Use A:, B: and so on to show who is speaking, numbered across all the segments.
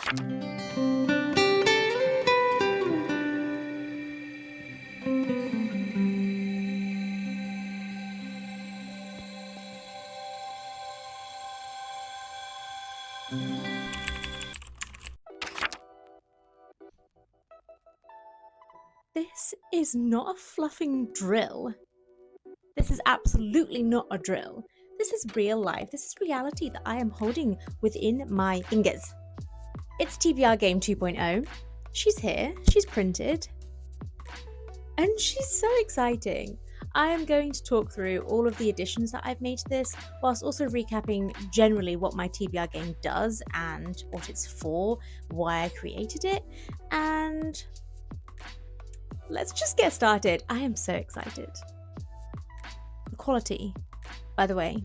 A: This is not a fluffing drill. This is absolutely not a drill. This is real life. This is reality that I am holding within my fingers. It's TBR Game 2.0. She's here, she's printed, and she's so exciting. I am going to talk through all of the additions that I've made to this, whilst also recapping generally what my TBR game does and what it's for, why I created it, and let's just get started. I am so excited. The quality, by the way,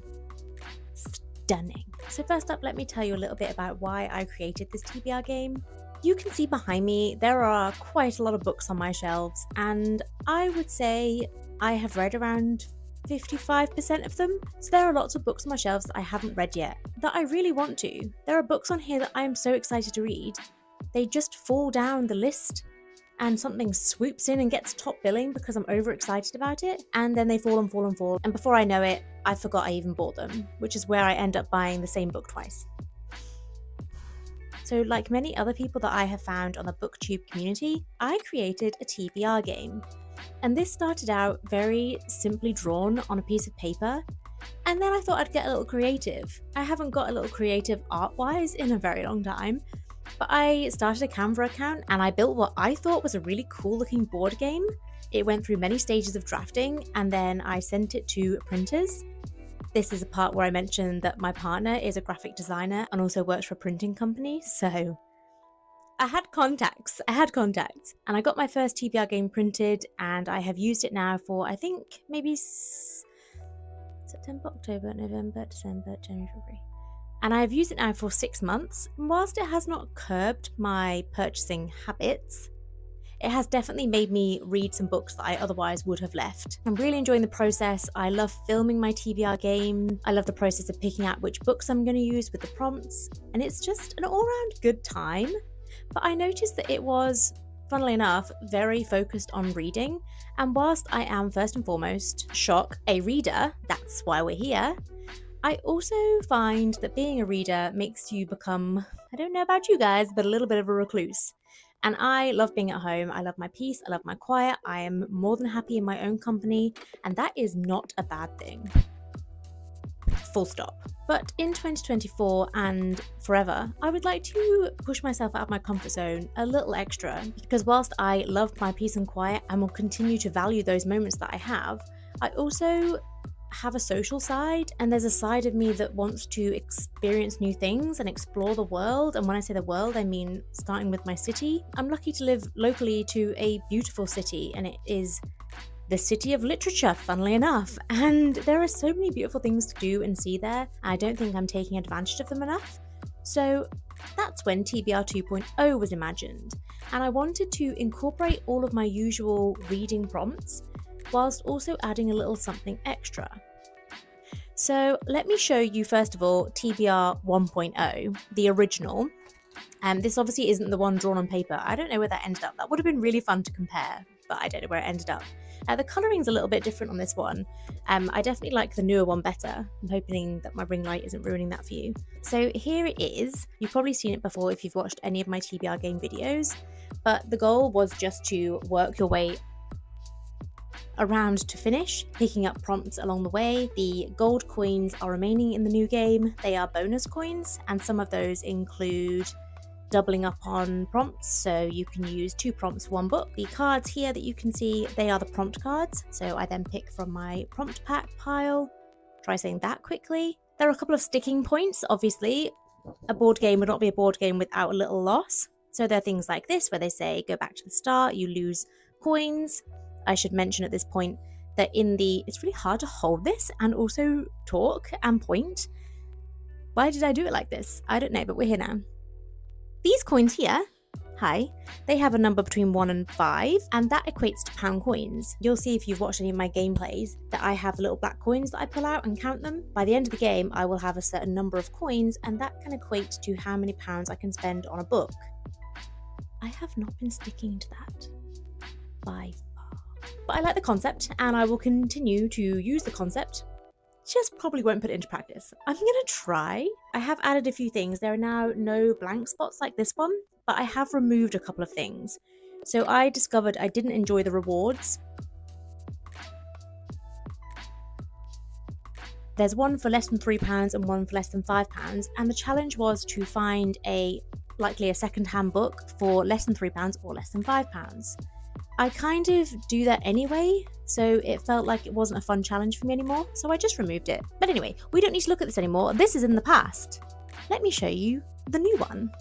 A: stunning. So first up, let me tell you a little bit about why I created this TBR game. You can see behind me, there are quite a lot of books on my shelves, and I would say I have read around 55% of them. So there are lots of books on my shelves that I haven't read yet, that I really want to. There are books on here that I am so excited to read. They just fall down the list and something swoops in and gets top billing because I'm overexcited about it, and then they fall and fall and fall, and before I know it, I forgot I even bought them, which is where I end up buying the same book twice. So like many other people that I have found on the BookTube community, I created a TBR game. And this started out very simply drawn on a piece of paper, and then I thought I'd get a little creative. I haven't got a little creative art-wise in a very long time, but I started a Canva account and I built what I thought was a really cool looking board game. It went through many stages of drafting, and then I sent it to printers. This is a part where I mentioned that my partner is a graphic designer and also works for a printing company, so I had contacts, and I got my first TBR game printed, and I have used it now for, I think, maybe September, October, November, December, January, February. And I have used it now for 6 months, and whilst it has not curbed my purchasing habits, it has definitely made me read some books that I otherwise would have left. I'm really enjoying the process. I love filming my TBR game. I love the process of picking out which books I'm going to use with the prompts, and it's just an all-round good time. But I noticed that it was, funnily enough, very focused on reading, and whilst I am first and foremost, shock, a reader, that's why we're here, I also find that being a reader makes you become, I don't know about you guys, but a little bit of a recluse. And I love being at home. I love my peace. I love my quiet. I am more than happy in my own company, and that is not a bad thing. Full stop. But in 2024 and forever, I would like to push myself out of my comfort zone a little extra, because whilst I love my peace and quiet and will continue to value those moments that I have, I also have a social side, and there's a side of me that wants to experience new things and explore the world. And when I say the world, I mean starting with my city. I'm lucky to live locally to a beautiful city, and it is the city of literature, funnily enough, and there are so many beautiful things to do and see there. I don't think I'm taking advantage of them enough. So that's when TBR 2.0 was imagined, and I wanted to incorporate all of my usual reading prompts whilst also adding a little something extra. So let me show you first of all TBR 1.0, the original. This obviously isn't the one drawn on paper. I don't know where that ended up. That would have been really fun to compare, but I don't know where it ended up. The colouring's a little bit different on this one. I definitely like the newer one better. I'm hoping that my ring light isn't ruining that for you. So here it is. You've probably seen it before if you've watched any of my TBR game videos, but the goal was just to work your way around to finish, picking up prompts along the way. The gold coins are remaining in the new game. They are bonus coins, and some of those include doubling up on prompts, so you can use 2 prompts for 1 book. The cards here that you can see, they are the prompt cards, so I then pick from my prompt pack pile. Try saying that quickly. There are a couple of sticking points. Obviously, a board game would not be a board game without a little loss, so there are things like this where they say go back to the start, you lose coins. I should mention at this point that it's really hard to hold this and also talk and point. Why did I do it like this? I don't know, but we're here now. These coins here Hi. They have a number between 1 and 5, and that equates to pound coins. You'll see if you've watched any of my gameplays that I have little black coins that I pull out and count them. By the end of the game, I will have a certain number of coins, and that can equate to how many pounds I can spend on a book. I have not been sticking to that by far. But I like the concept, and I will continue to use the concept. Just probably won't put it into practice. I'm gonna try. I have added a few things. There are now no blank spots like this one, but I have removed a couple of things. So I discovered I didn't enjoy the rewards. There's one for less than £3 and one for less than £5, and the challenge was to find likely a second-hand book for less than £3 or less than £5. I kind of do that anyway, so it felt like it wasn't a fun challenge for me anymore, so I just removed it. But anyway, we don't need to look at this anymore. This is in the past. Let me show you the new one.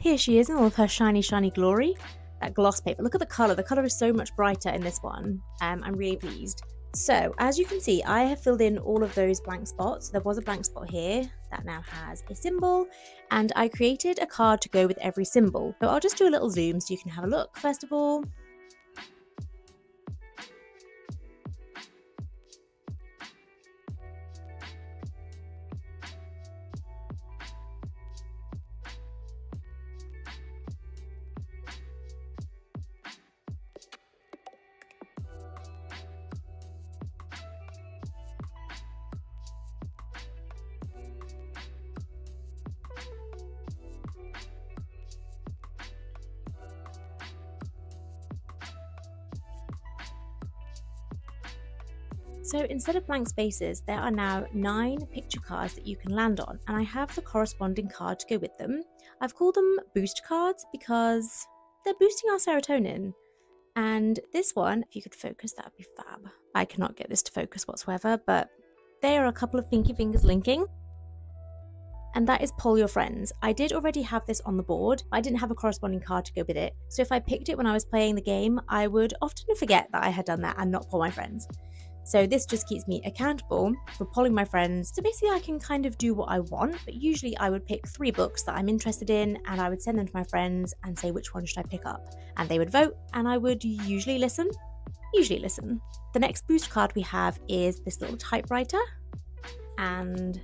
A: Here she is in all of her shiny, shiny glory. That gloss paper. Look at the colour. The colour is so much brighter in this one. I'm really pleased. So, as you can see, I have filled in all of those blank spots. There was a blank spot here that now has a symbol, and I created a card to go with every symbol. So I'll just do a little zoom so you can have a look, first of all. So instead of blank spaces, there are now 9 picture cards that you can land on, and I have the corresponding card to go with them. I've called them boost cards because they're boosting our serotonin. And this one, if you could focus, that would be fab. I cannot get this to focus whatsoever, but they are a couple of pinky fingers linking. And that is poll your friends. I did already have this on the board. I didn't have a corresponding card to go with it. So if I picked it when I was playing the game, I would often forget that I had done that and not poll my friends. So this just keeps me accountable for polling my friends. So basically I can kind of do what I want, but usually I would pick 3 books that I'm interested in and I would send them to my friends and say which one should I pick up. And they would vote and I would usually listen. The next boost card we have is this little typewriter and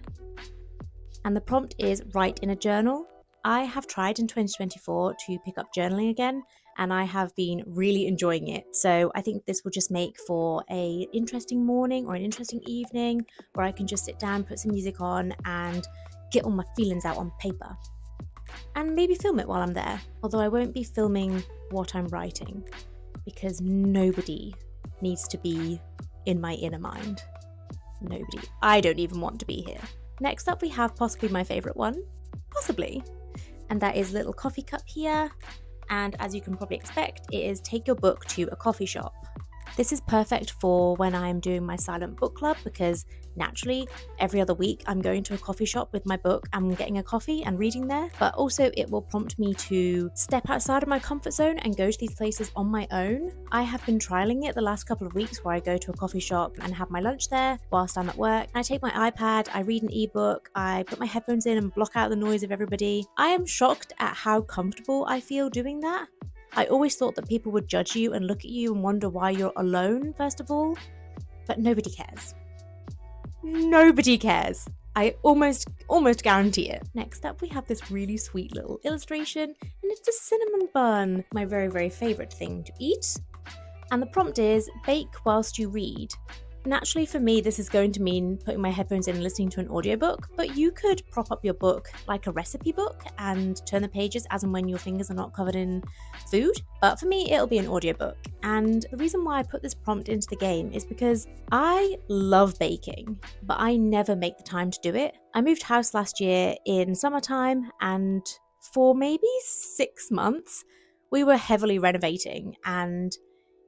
A: the prompt is write in a journal. I have tried in 2024 to pick up journaling again, and I have been really enjoying it. So I think this will just make for an interesting morning or an interesting evening where I can just sit down, put some music on and get all my feelings out on paper. And maybe film it while I'm there, although I won't be filming what I'm writing because nobody needs to be in my inner mind. Nobody. I don't even want to be here. Next up we have possibly my favourite one, and that is a little coffee cup here. And as you can probably expect, it is take your book to a coffee shop. This is perfect for when I'm doing my silent book club because naturally every other week I'm going to a coffee shop with my book and getting a coffee and reading there, but also it will prompt me to step outside of my comfort zone and go to these places on my own. I have been trialing it the last couple of weeks where I go to a coffee shop and have my lunch there whilst I'm at work. I take my iPad, I read an ebook, I put my headphones in and block out the noise of everybody. I am shocked at how comfortable I feel doing that. I always thought that people would judge you and look at you and wonder why you're alone, first of all, but nobody cares. Nobody cares. I almost guarantee it. Next up, we have this really sweet little illustration, and it's a cinnamon bun, my very, very favourite thing to eat. And the prompt is, bake whilst you read. Naturally for me, this is going to mean putting my headphones in and listening to an audiobook, but you could prop up your book like a recipe book and turn the pages as and when your fingers are not covered in food. But for me, it'll be an audiobook. And the reason why I put this prompt into the game is because I love baking, but I never make the time to do it. I moved house last year in summertime, and for maybe 6 months, we were heavily renovating, and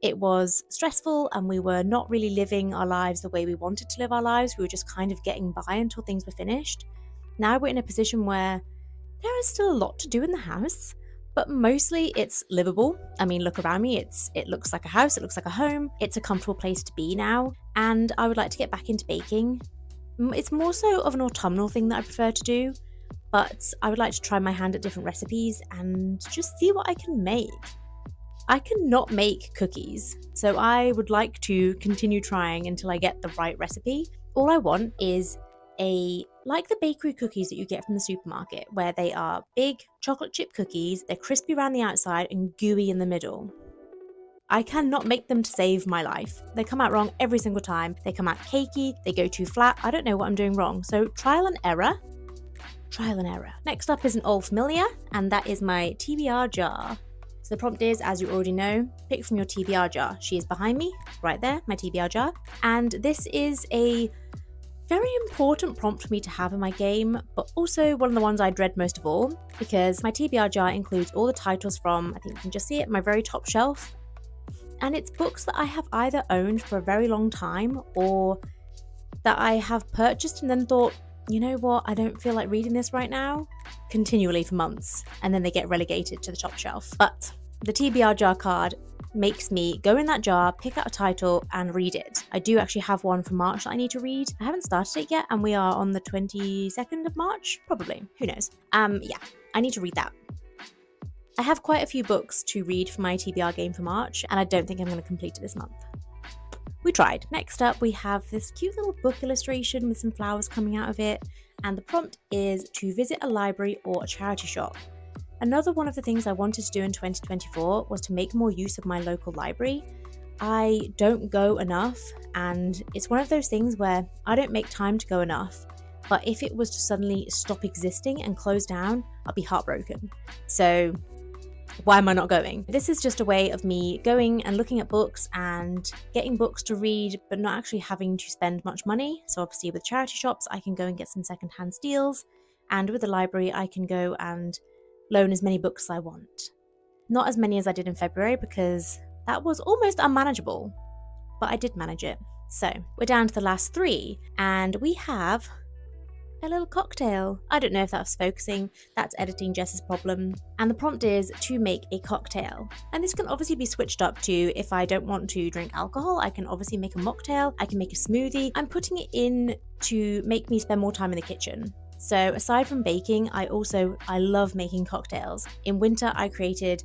A: it was stressful and we were not really living our lives the way we wanted to live our lives. We were just kind of getting by until things were finished. Now we're in a position where there is still a lot to do in the house, but mostly it's livable. I mean, look around me, it looks like a house, it looks like a home. It's a comfortable place to be now, and I would like to get back into baking. It's more so of an autumnal thing that I prefer to do, but I would like to try my hand at different recipes and just see what I can make. I cannot make cookies, so I would like to continue trying until I get the right recipe. All I want is like the bakery cookies that you get from the supermarket, where they are big chocolate chip cookies, they're crispy around the outside and gooey in the middle. I cannot make them to save my life. They come out wrong every single time. They come out cakey, they go too flat. I don't know what I'm doing wrong. So trial and error. Trial and error. Next up is an old familiar, and that is my TBR jar. So the prompt is, as you already know, pick from your TBR jar. She is behind me, right there, my TBR jar. And this is a very important prompt for me to have in my game, but also one of the ones I dread most of all, because my TBR jar includes all the titles from, I think you can just see it, my very top shelf. And it's books that I have either owned for a very long time or that I have purchased and then thought, you know what, I don't feel like reading this right now, continually for months, and then they get relegated to the top shelf. But the TBR jar card makes me go in that jar, pick out a title, and read it. I do actually have one for March that I need to read. I haven't started it yet, and we are on the 22nd of March, probably. Who knows? Yeah, I need to read that. I have quite a few books to read for my TBR game for March, and I don't think I'm going to complete it this month. We tried. Next up, we have this cute little book illustration with some flowers coming out of it, and the prompt is to visit a library or a charity shop. Another one of the things I wanted to do in 2024 was to make more use of my local library. I don't go enough, and it's one of those things where I don't make time to go enough, but if it was to suddenly stop existing and close down, I'd be heartbroken. So why am I not going? This is just a way of me going and looking at books and getting books to read, but not actually having to spend much money. So obviously with charity shops, I can go and get some secondhand steals. And with the library, I can go and loan as many books as I want. Not as many as I did in February because that was almost unmanageable, but I did manage it. So we're down to the last three, and we have a little cocktail. I don't know if that's focusing, that's editing Jess's problem. And the prompt is to make a cocktail. And this can obviously be switched up to if I don't want to drink alcohol, I can obviously make a mocktail, I can make a smoothie. I'm putting it in to make me spend more time in the kitchen. So aside from baking, I love making cocktails. In winter, I created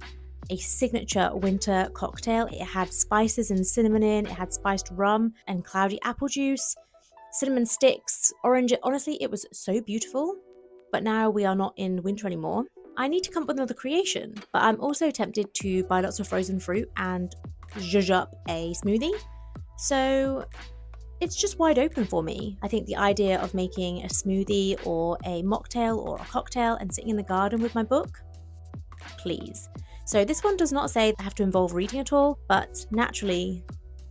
A: a signature winter cocktail. It had spices and cinnamon in, it had spiced rum and cloudy apple juice, cinnamon sticks, orange. Honestly, it was so beautiful. But now we are not in winter anymore. I need to come up with another creation, but I'm also tempted to buy lots of frozen fruit and zhuzh up a smoothie. So it's just wide open for me. I think the idea of making a smoothie or a mocktail or a cocktail and sitting in the garden with my book, please. So this one does not say I have to involve reading at all, but naturally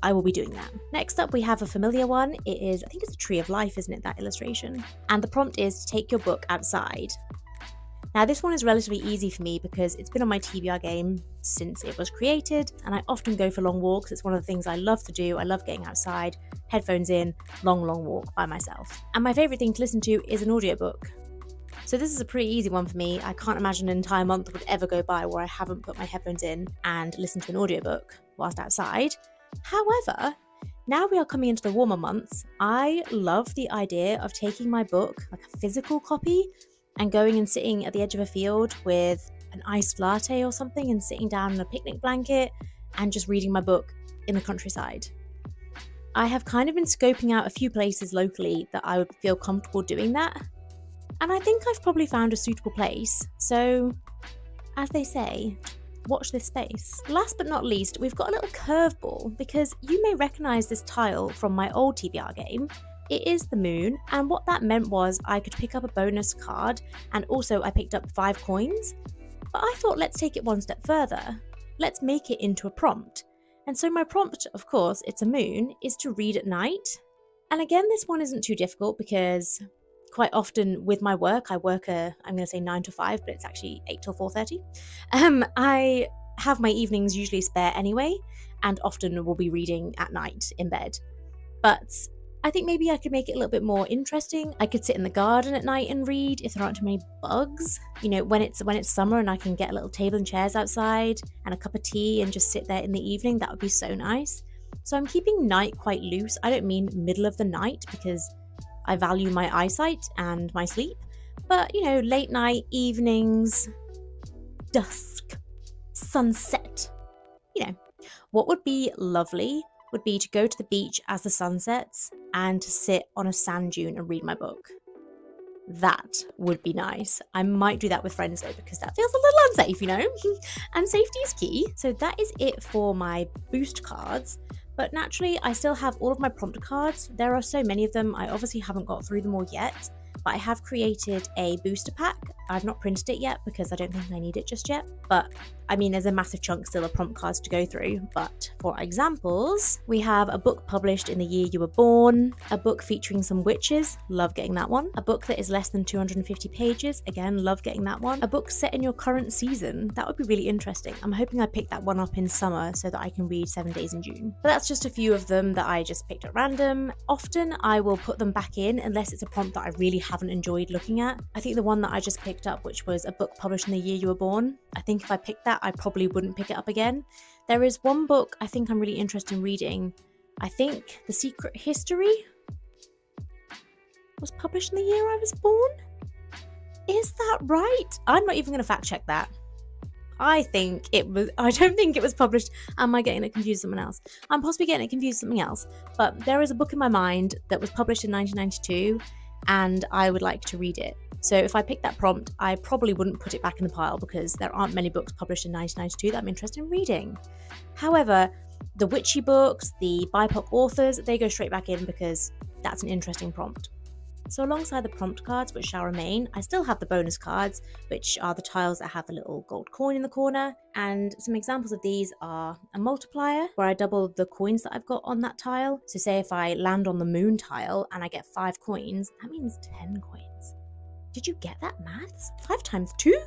A: I will be doing that. Next up, we have a familiar one. It is, I think it's a tree of life, isn't it, that illustration? And the prompt is to take your book outside. Now this one is relatively easy for me because it's been on my TBR game since it was created, and I often go for long walks. It's one of the things I love to do. I love getting outside, headphones in, long walk by myself. And my favourite thing to listen to is an audiobook. So this is a pretty easy one for me. I can't imagine an entire month would ever go by where I haven't put my headphones in and listened to an audiobook whilst outside. However, now we are coming into the warmer months, I love the idea of taking my book, like a physical copy, and going and sitting at the edge of a field with an iced latte or something and sitting down in a picnic blanket and just reading my book in the countryside. I have kind of been scoping out a few places locally that I would feel comfortable doing that, and I think I've probably found a suitable place. So, as they say, watch this space. Last but not least, we've got a little curveball because you may recognise this tile from my old TBR game. It is the moon, and what that meant was I could pick up a bonus card, and also I picked up 5 coins. But I thought, let's take it one step further. Let's make it into a prompt. And so my prompt, of course, it's a moon, is to read at night. And again, this one isn't too difficult because quite often with my work, I work I'm going to say 9 to 5, but it's actually 8 till 4:30. I have my evenings usually spare anyway, and often will be reading at night in bed. But I think maybe I could make it a little bit more interesting. I could sit in the garden at night and read if there aren't too many bugs. You know, when it's summer and I can get a little table and chairs outside and a cup of tea and just sit there in the evening, that would be so nice. So I'm keeping night quite loose. I don't mean middle of the night because I value my eyesight and my sleep. But, you know, late night, evenings, dusk, sunset, you know, what would be lovely would be to go to the beach as the sun sets and to sit on a sand dune and read my book. That would be nice. I might do that with friends though, because that feels a little unsafe, you know? And safety is key. So that is it for my boost cards. But naturally, I still have all of my prompt cards. There are so many of them. I obviously haven't got through them all yet, but I have created a booster pack. I've not printed it yet because I don't think I need it just yet. But I mean, there's a massive chunk still of prompt cards to go through. But for examples, we have a book published in the year you were born, a book featuring some witches, love getting that one, a book that is less than 250 pages, again, love getting that one, a book set in your current season, that would be really interesting. I'm hoping I pick that one up in summer so that I can read 7 Days in June. But that's just a few of them that I just picked at random. Often I will put them back in unless it's a prompt that I really haven't enjoyed looking at. I think the one that I just picked up, which was a book published in the year you were born, I think if I picked that, I probably wouldn't pick it up again. There is one book I think I'm really interested in reading. I think The Secret History was published in the year I was born. Is that right? I'm not even going to fact check that. I don't think it was published. Am I getting it confused with someone else? I'm possibly getting it confused with something else. But there is a book in my mind that was published in 1992 and I would like to read it. So if I pick that prompt, I probably wouldn't put it back in the pile because there aren't many books published in 1992 that I'm interested in reading. However, the witchy books, the BIPOC authors, they go straight back in because that's an interesting prompt. So alongside the prompt cards, which shall remain, I still have the bonus cards, which are the tiles that have a little gold coin in the corner. And some examples of these are a multiplier, where I double the coins that I've got on that tile. So say if I land on the moon tile and I get 5 coins, that means 10 coins. Did you get that, maths? 5 times 2?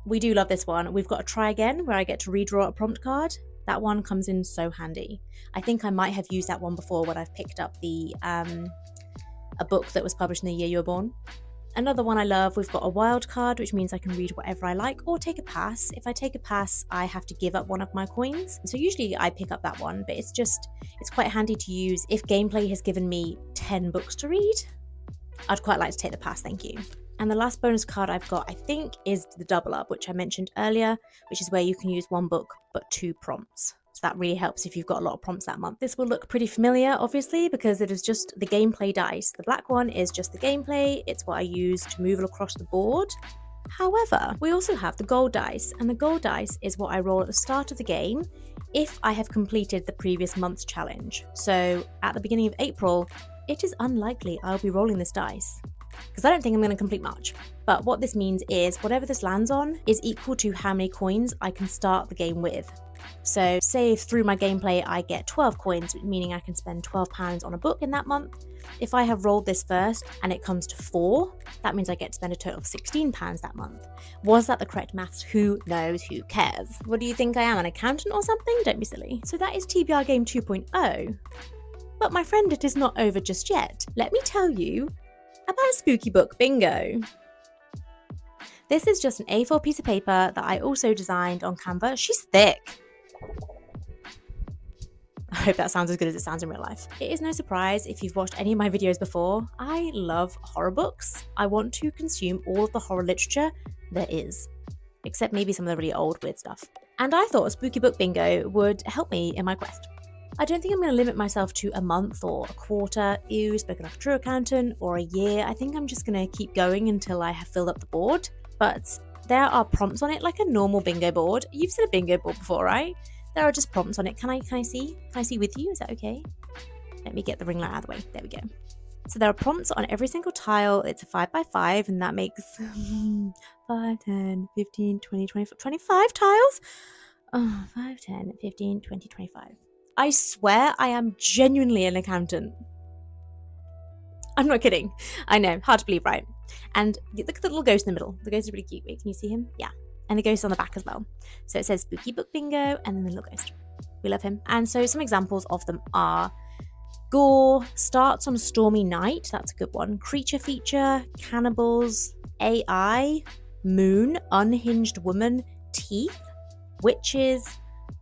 A: We do love this one. We've got a try again, where I get to redraw a prompt card. That one comes in so handy. I think I might have used that one before when I've picked up a book that was published in the year you were born. Another one I love, we've got a wild card, which means I can read whatever I like or take a pass. If I take a pass, I have to give up one of my coins. So usually I pick up that one, but it's quite handy to use if gameplay has given me 10 books to read. I'd quite like to take the pass, thank you. And the last bonus card I've got, I think, is the double up, which I mentioned earlier, which is where you can use 1 book, but 2 prompts. So that really helps if you've got a lot of prompts that month. This will look pretty familiar, obviously, because it is just the gameplay dice. The black one is just the gameplay. It's what I use to move across the board. However, we also have the gold dice, and the gold dice is what I roll at the start of the game if I have completed the previous month's challenge. So at the beginning of April, it is unlikely I'll be rolling this dice, because I don't think I'm going to complete March. But what this means is whatever this lands on is equal to how many coins I can start the game with. So say if through my gameplay I get 12 coins, meaning I can spend £12 on a book in that month. If I have rolled this first and it comes to 4, that means I get to spend a total of £16 that month. Was that the correct maths? Who knows? Who cares? What do you think I am, an accountant or something? Don't be silly. So that is TBR Game 2.0. But my friend, it is not over just yet. Let me tell you about Spooky Book Bingo. This is just an A4 piece of paper that I also designed on Canva. She's thick. I hope that sounds as good as it sounds in real life. It is no surprise if you've watched any of my videos before, I love horror books. I want to consume all of the horror literature there is, except maybe some of the really old weird stuff. And I thought a Spooky Book Bingo would help me in my quest. I don't think I'm going to limit myself to a month or a quarter, spoken like a true accountant, or a year. I think I'm just going to keep going until I have filled up the board. But there are prompts on it like a normal bingo board. You've seen a bingo board before, right? There are just prompts on it. Can I see? Can I see with you? Is that okay? Let me get the ring light out of the way. There we go. So there are prompts on every single tile. It's a 5x5, and that makes 5, 10, 15, 20, 25, 25 tiles? Oh, 5, 10, 15, 20, 25. I swear I am genuinely an accountant. I'm not kidding. I know, hard to believe, right? And look at the little ghost in the middle. The ghost is really cute. Wait, can you see him? Yeah. And the ghost on the back as well. So it says Spooky Book Bingo and then the little ghost. We love him. And so some examples of them are gore, starts on a stormy night. That's a good one. Creature feature, cannibals, AI, moon, unhinged woman, teeth, witches,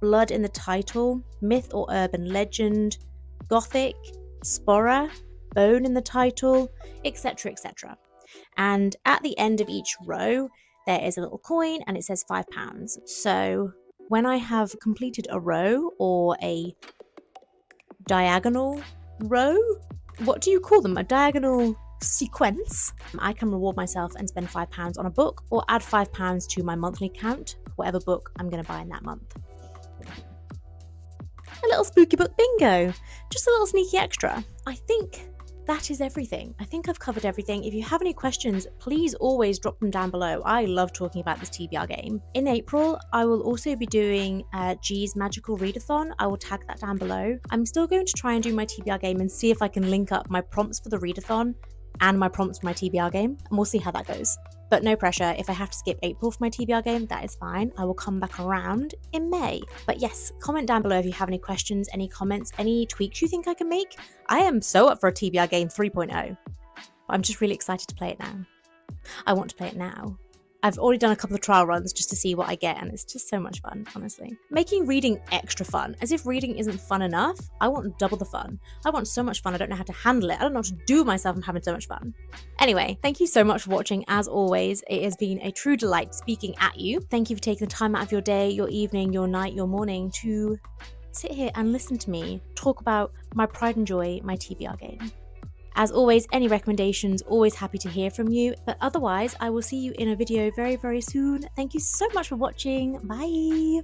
A: blood in the title, myth or urban legend, gothic, spora, bone in the title, etc, etc. And at the end of each row, there is a little coin and it says £5. So when I have completed a row or a diagonal row, what do you call them? A diagonal sequence, I can reward myself and spend £5 on a book or add £5 to my monthly count, whatever book I'm going to buy in that month. A little spooky book bingo, just a little sneaky extra. I think that is everything. I think I've covered everything. If you have any questions, please always drop them down below. I love talking about this TBR game. In April, I will also be doing G's Magical Readathon. I will tag that down below. I'm still going to try and do my TBR game and see if I can link up my prompts for the readathon and my prompts for my TBR game, and we'll see how that goes. But no pressure, if I have to skip April for my TBR game, that is fine. I will come back around in May. But yes, comment down below if you have any questions, any comments, any tweaks you think I can make. I am so up for a TBR game 3.0. I'm just really excited to play it now. I want to play it now. I've already done a couple of trial runs just to see what I get, and it's just so much fun, honestly. Making reading extra fun, as if reading isn't fun enough. I want double the fun. I want so much fun, I don't know how to handle it. I don't know what to do with myself. I'm having so much fun. Anyway, thank you so much for watching. As always, it has been a true delight speaking at you. Thank you for taking the time out of your day, your evening, your night, your morning to sit here and listen to me talk about my pride and joy, my TBR game. As always, any recommendations, always happy to hear from you. But otherwise, I will see you in a video very, very soon. Thank you so much for watching. Bye.